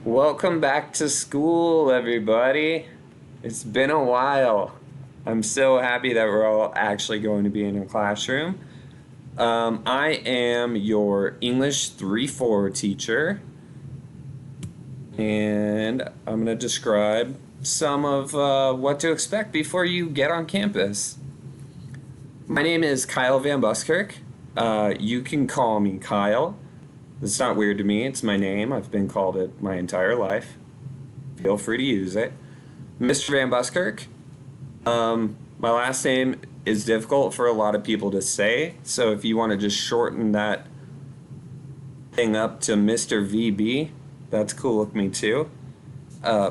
Welcome back to school, everybody. It's been a while. I'm so happy that we're all actually going to be in a classroom. I am your English 3-4 teacher, and I'm going to describe some of what to expect before you get on campus. My name is Kyle Van Buskirk. You can call me Kyle. It's not weird to me. It's my name. I've been called it my entire life. Feel free to use it. Mr. Van Buskirk. My last name is difficult for a lot of people to say, so if you want to just shorten that thing up to Mr. VB, that's cool with me too.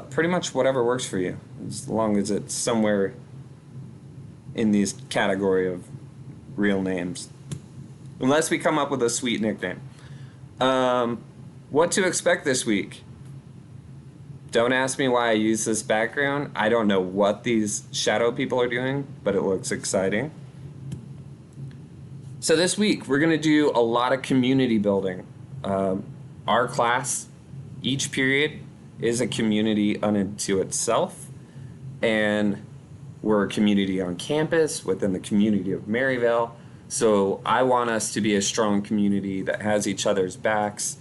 Pretty much whatever works for you, as long as it's somewhere in this category of real names. Unless we come up with a sweet nickname. What to expect this week? Don't ask me why I use this background. I don't know what these shadow people are doing, but it looks exciting. So this week, we're going to do a lot of community building. Our class, each period, is a community unto itself, and we're a community on campus within the community of Maryvale. So I want us to be a strong community that has each other's backs,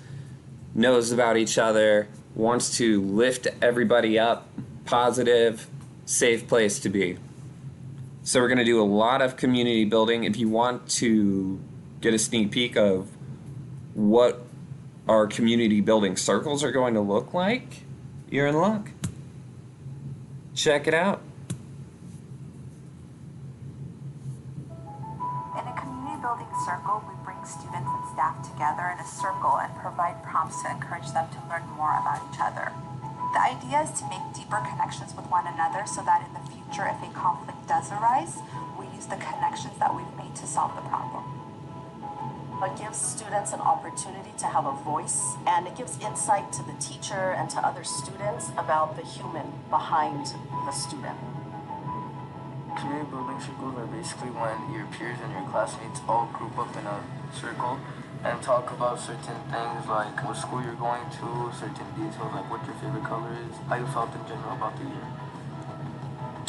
knows about each other, wants to lift everybody up, positive, safe place to be. So we're going to do a lot of community building. If you want to get a sneak peek of what our community building circles are going to look like, you're in luck. Check it out. Building circle, we bring students and staff together in a circle and provide prompts to encourage them to learn more about each other. The idea is to make deeper connections with one another so that in the future, if a conflict does arise, we use the connections that we've made to solve the problem. It gives students an opportunity to have a voice, and it gives insight to the teacher and to other students about the human behind the student. Community building circles are basically when your peers and your classmates all group up in a circle and talk about certain things like what school you're going to, certain details like what your favorite color is, how you felt in general about the year.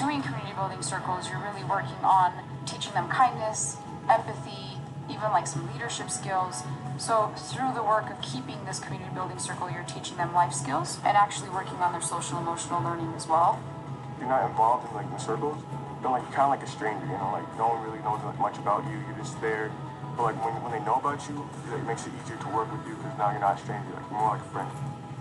Doing community building circles, you're really working on teaching them kindness, empathy, even like some leadership skills. So through the work of keeping this community building circle, you're teaching them life skills and actually working on their social emotional learning as well. You're not involved in the circles. You're kind of like a stranger, like no one really knows much about you. You're just there. But when they know about you, it makes it easier to work with you because now you're not a stranger. You're more like a friend.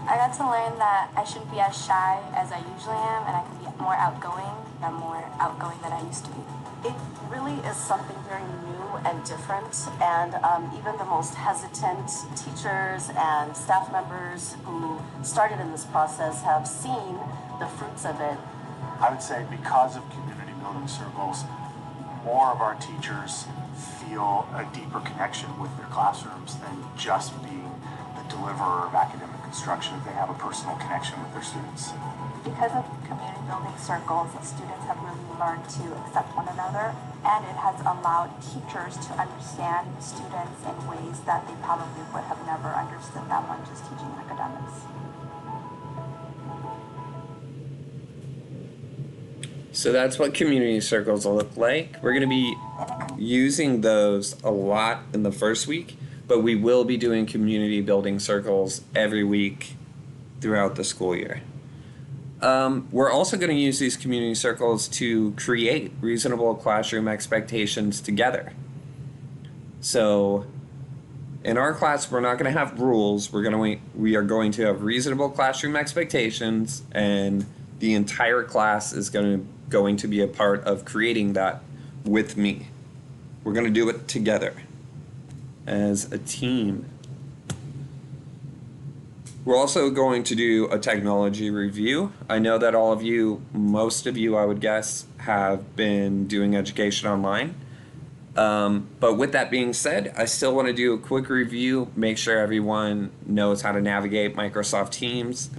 I got to learn that I shouldn't be as shy as I usually am, and I can be more outgoing. I'm more outgoing than I used to be. It really is something very new and different, and even the most hesitant teachers and staff members who started in this process have seen the fruits of it. I would say because of community building circles, more of our teachers feel a deeper connection with their classrooms than just being the deliverer of academic instruction. They have a personal connection with their students. Because of community building circles, students have really learned to accept one another, and it has allowed teachers to understand students in ways that they probably would have never understood them when just teaching academics. So that's what community circles will look like. We're going to be using those a lot in the first week, but we will be doing community building circles every week throughout the school year. We're also going to use these community circles to create reasonable classroom expectations together. So in our class, we're not going to have rules. We are going to have reasonable classroom expectations, and the entire class is going to be a part of creating that with me. We're going to do it together as a team. We're also going to do a technology review. I know that most of you, I would guess, have been doing education online. But with that being said, I still want to do a quick review, make sure everyone knows how to navigate Microsoft Teams,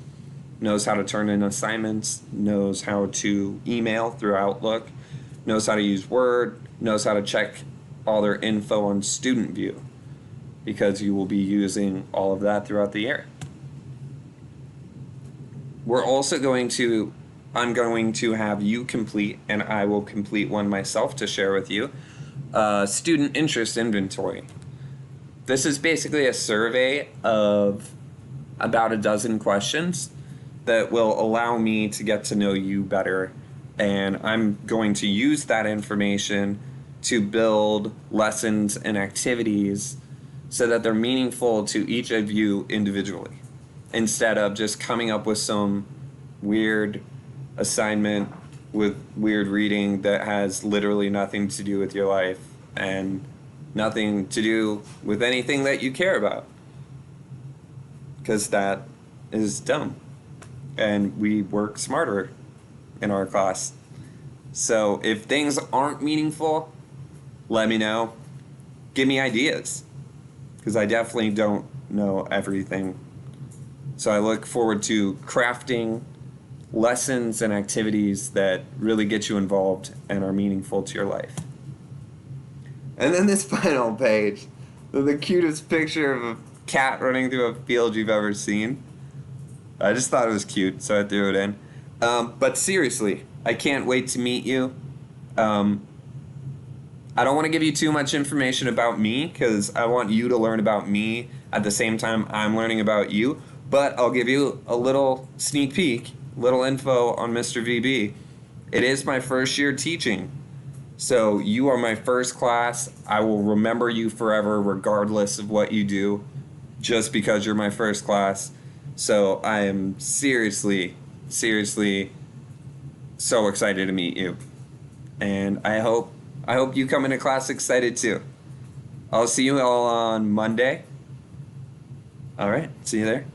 knows how to turn in assignments, knows how to email through Outlook, knows how to use Word, knows how to check all their info on Student View, because you will be using all of that throughout the year. I'm going to have you complete, and I will complete one myself to share with you, student interest inventory. This is basically a survey of about a dozen questions that will allow me to get to know you better. And I'm going to use that information to build lessons and activities so that they're meaningful to each of you individually, instead of just coming up with some weird assignment with weird reading that has literally nothing to do with your life and nothing to do with anything that you care about. Because that is dumb. And we work smarter in our class. So if things aren't meaningful, let me know. Give me ideas. Because I definitely don't know everything. So I look forward to crafting lessons and activities that really get you involved and are meaningful to your life. And then this final page, the cutest picture of a cat running through a field you've ever seen. I just thought it was cute, so I threw it in. But seriously, I can't wait to meet you. I don't want to give you too much information about me because I want you to learn about me at the same time I'm learning about you. But I'll give you a little sneak peek, little info on Mr. VB. It is my first year teaching. So you are my first class. I will remember you forever regardless of what you do, just because you're my first class. So I am seriously so excited to meet you. And I hope you come into class excited too. I'll see you all on Monday. All right, see you there.